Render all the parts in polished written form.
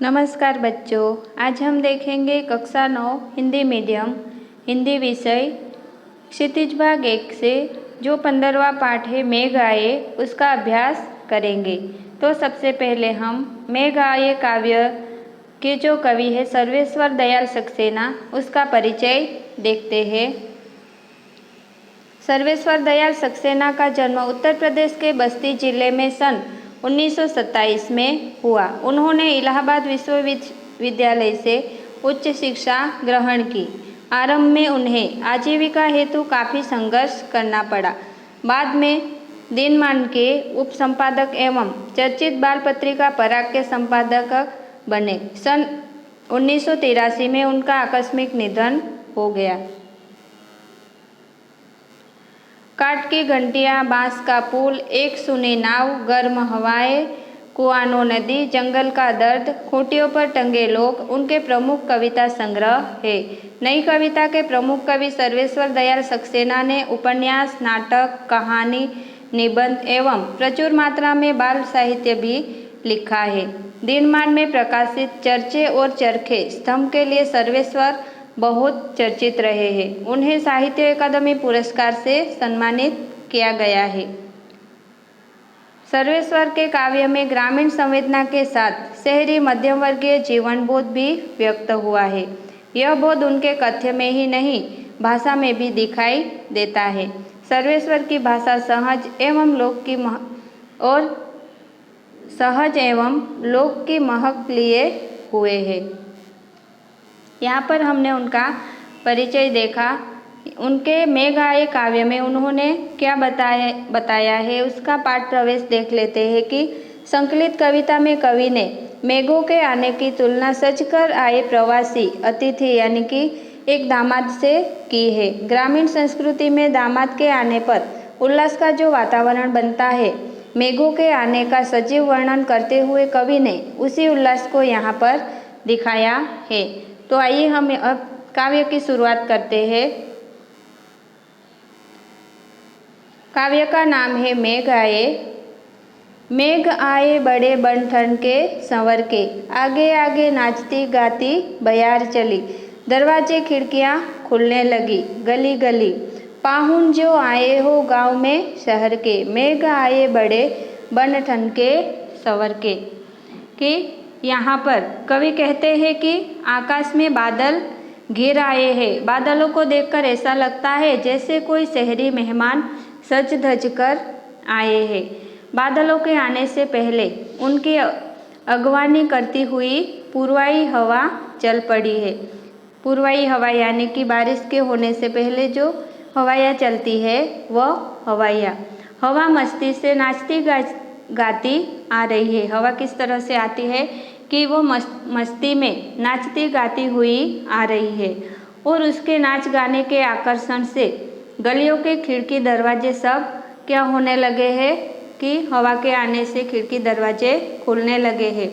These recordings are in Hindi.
नमस्कार बच्चों, आज हम देखेंगे कक्षा 9 हिंदी मीडियम हिंदी विषय क्षितिज भाग 1 से जो 15वां पाठ है मेघ आए उसका अभ्यास करेंगे। तो सबसे पहले हम मेघ आए काव्य के जो कवि है सर्वेश्वर दयाल सक्सेना उसका परिचय देखते हैं। सर्वेश्वर दयाल सक्सेना का जन्म उत्तर प्रदेश के बस्ती जिले में सन 1927 में हुआ। उन्होंने इलाहाबाद विश्वविद्यालय से उच्च शिक्षा ग्रहण की। आरंभ में उन्हें आजीविका हेतु काफ़ी संघर्ष करना पड़ा। बाद में दिनमान के उप संपादक एवं चर्चित बाल पत्रिका पराग के संपादक बने। सन 1983 में उनका आकस्मिक निधन हो गया। काठ की घंटियाँ, बांस का पुल, एक सुनी नाव, गर्म हवाएं, कुआनो नदी, जंगल का दर्द, खूंटियों पर टंगे लोग उनके प्रमुख कविता संग्रह है। नई कविता के प्रमुख कवि सर्वेश्वर दयाल सक्सेना ने उपन्यास, नाटक, कहानी, निबंध एवं प्रचुर मात्रा में बाल साहित्य भी लिखा है। दिनमान में प्रकाशित चर्चे और चरखे स्तंभ के लिए सर्वेश्वर बहुत चर्चित रहे हैं। उन्हें साहित्य अकादमी पुरस्कार से सम्मानित किया गया है। सर्वेश्वर के काव्य में ग्रामीण संवेदना के साथ शहरी मध्यम वर्गीय जीवन बोध भी व्यक्त हुआ है। यह बोध उनके कथ्य में ही नहीं भाषा में भी दिखाई देता है। सर्वेश्वर की भाषा सहज एवं लोक की महक लिए हुए है। यहाँ पर हमने उनका परिचय देखा। उनके मेघ आए काव्य में उन्होंने क्या बताया है उसका पाठ प्रवेश देख लेते हैं कि संकलित कविता में कवि ने मेघों के आने की तुलना सजकर आए प्रवासी अतिथि यानी कि एक दामाद से की है। ग्रामीण संस्कृति में दामाद के आने पर उल्लास का जो वातावरण बनता है, मेघों के आने का सजीव वर्णन करते हुए कवि ने उसी उल्लास को यहाँ पर दिखाया है। तो आइए हम अब काव्य की शुरुआत करते हैं। काव्य का नाम है मेघ आए। मेघ आए बड़े बन ठन के संवर के, आगे आगे नाचती गाती बयार चली, दरवाजे खिड़कियाँ खुलने लगी गली गली, पाहुन जो आए हो गाँव में शहर के, मेघ आए बड़े बन ठन के संवर के। कि यहाँ पर कवि कहते हैं कि आकाश में बादल घिर आए हैं। बादलों को देखकर ऐसा लगता है जैसे कोई शहरी मेहमान सज धज कर आए हैं। बादलों के आने से पहले उनकी अगवानी करती हुई पूर्वाई हवा चल पड़ी है। पूर्वाई हवा यानी कि बारिश के होने से पहले जो हवाएं चलती है वह हवाइयाँ। हवा मस्ती से नाचती गाती आ रही है। हवा किस तरह से आती है कि वो मस्ती में नाचती गाती हुई आ रही है और उसके नाच गाने के आकर्षण से गलियों के खिड़की दरवाजे सब क्या होने लगे हैं कि हवा के आने से खिड़की दरवाजे खुलने लगे हैं।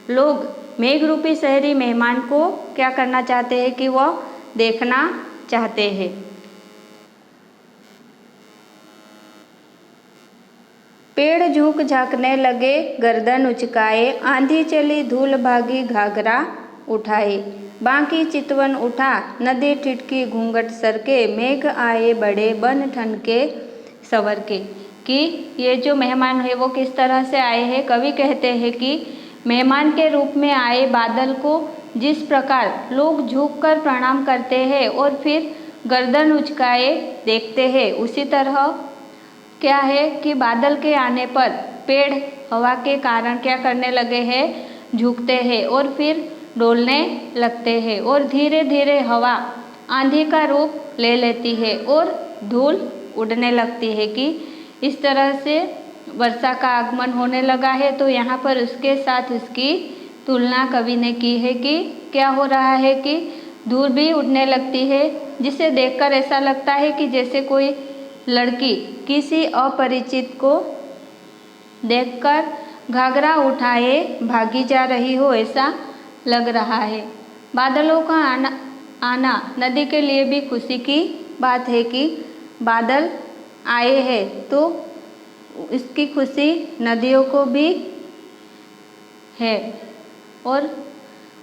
लोग मेघ रूपी शहरी मेहमान को क्या करना चाहते हैं कि वह देखना चाहते हैं। पेड़ झुक झाँकने लगे गर्दन उचकाए, आंधी चली धूल भागी घाघरा उठाए, बाकी चितवन उठा नदी ठिठकी घूंघट सरके, मेघ आए बड़े बन ठन के संवर के। कि ये जो मेहमान है वो किस तरह से आए हैं। कवि कहते हैं कि मेहमान के रूप में आए बादल को जिस प्रकार लोग झुककर प्रणाम करते हैं और फिर गर्दन उचकाए देखते हैं, उसी तरह क्या है कि बादल के आने पर पेड़ हवा के कारण क्या करने लगे हैं, झुकते हैं और फिर डोलने लगते हैं और धीरे धीरे हवा आंधी का रूप ले लेती है और धूल उड़ने लगती है। कि इस तरह से वर्षा का आगमन होने लगा है। तो यहाँ पर उसके साथ उसकी तुलना कवि ने की है कि क्या हो रहा है कि धूल भी उड़ने लगती है, जिसे देखकर ऐसा लगता है कि जैसे कोई लड़की किसी अपरिचित को देखकर घाघरा उठाए भागी जा रही हो, ऐसा लग रहा है। बादलों का आना नदी के लिए भी खुशी की बात है कि बादल आए हैं तो इसकी खुशी नदियों को भी है और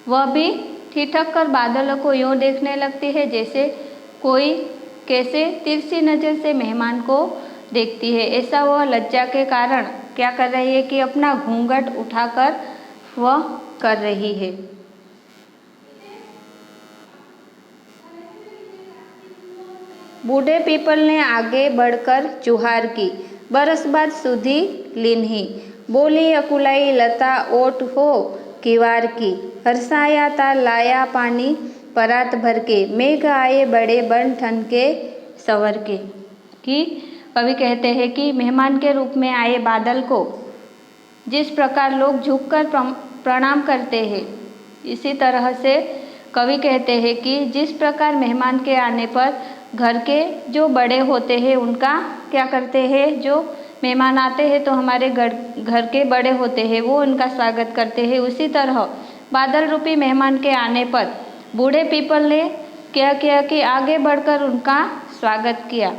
वह भी ठिठक कर बादलों को यूँ देखने लगती है जैसे कोई कैसे तिरछी नज़र से मेहमान को देखती है। ऐसा वह लज्जा के कारण क्या कर रही है कि अपना घूंघट उठाकर वह कर रही है। बूढ़े पीपल ने आगे बढ़कर चुहार की, बरस बाद सुधी लीन्ही। बोली अकुलाई लता ओट हो किवार की, हरसाया ता लाया पानी परात भर के, मेघ आए बड़े बन ठन के सवर के। कि कवि कहते हैं कि मेहमान के रूप में आए बादल को जिस प्रकार लोग झुककर प्रणाम करते हैं, इसी तरह से कवि कहते हैं कि जिस प्रकार मेहमान के आने पर घर के जो बड़े होते हैं उनका क्या करते हैं, जो मेहमान आते हैं तो हमारे घर के बड़े होते हैं वो उनका स्वागत करते हैं, उसी तरह बादल रूपी मेहमान के आने पर बूढ़े पीपल ने क्या किया कि आगे बढ़कर उनका स्वागत किया।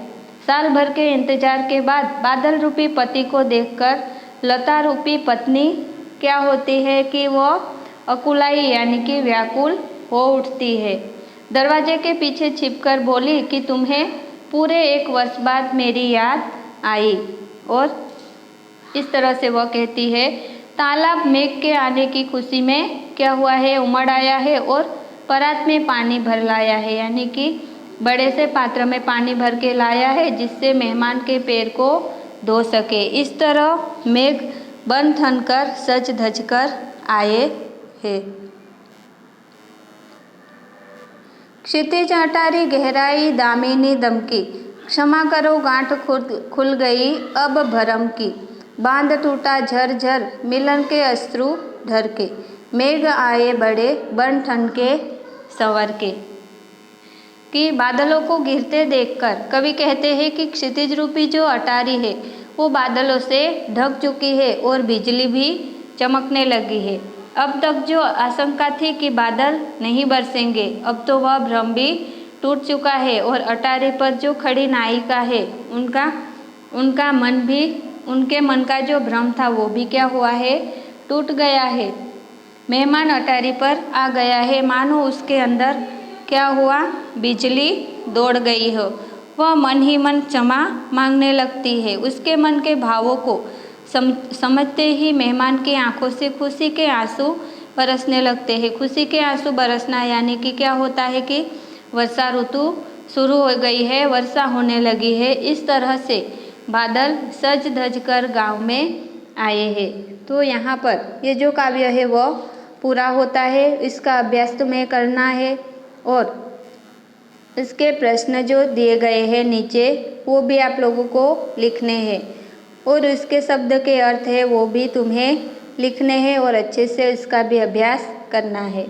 साल भर के इंतजार के बाद बादल रूपी पति को देखकर लता रूपी पत्नी क्या होती है कि वह अकुलाई यानी कि व्याकुल हो उठती है। दरवाजे के पीछे छिपकर बोली कि तुम्हें पूरे 1 वर्ष बाद मेरी याद आई। और इस तरह से वह कहती है, तालाब मेघ के आने की खुशी में क्या हुआ है, उमड़ आया है और परात में पानी भर लाया है, यानी कि बड़े से पात्र में पानी भर के लाया है जिससे मेहमान के पैर को धो सके। इस तरह मेघ बन ठन कर सज धज कर आए हैं। क्षितिज अटारी गहराई दामिनी दमकी, क्षमा करो गांठ खुल गई अब भरम की, बांध टूटा झरझर मिलन के अश्रु ढर के, मेघ आए बड़े बन ठन के सवर के। कि बादलों को गिरते देखकर कवि कहते हैं कि क्षितिज रूपी जो अटारी है वो बादलों से ढक चुकी है और बिजली भी चमकने लगी है। अब तक जो आशंका थी कि बादल नहीं बरसेंगे, अब तो वह भ्रम भी टूट चुका है और अटारी पर जो खड़ी नायिका है उनका मन भी, उनके मन का जो भ्रम था वो भी क्या हुआ है, टूट गया है। मेहमान अटारी पर आ गया है, मानो उसके अंदर क्या हुआ, बिजली दौड़ गई हो। वह मन ही मन क्षमा मांगने लगती है। उसके मन के भावों को समझते ही मेहमान की आंखों से खुशी के आंसू बरसने लगते हैं। खुशी के आंसू बरसना यानी कि क्या होता है कि वर्षा ऋतु शुरू हो गई है, वर्षा होने लगी है। इस तरह से बादल सज धज कर गाँव में आए हैं। तो यहाँ पर ये जो काव्य है वो पूरा होता है। इसका अभ्यास तुम्हें करना है और इसके प्रश्न जो दिए गए हैं नीचे वो भी आप लोगों को लिखने हैं और इसके शब्द के अर्थ है वो भी तुम्हें लिखने हैं और अच्छे से इसका भी अभ्यास करना है।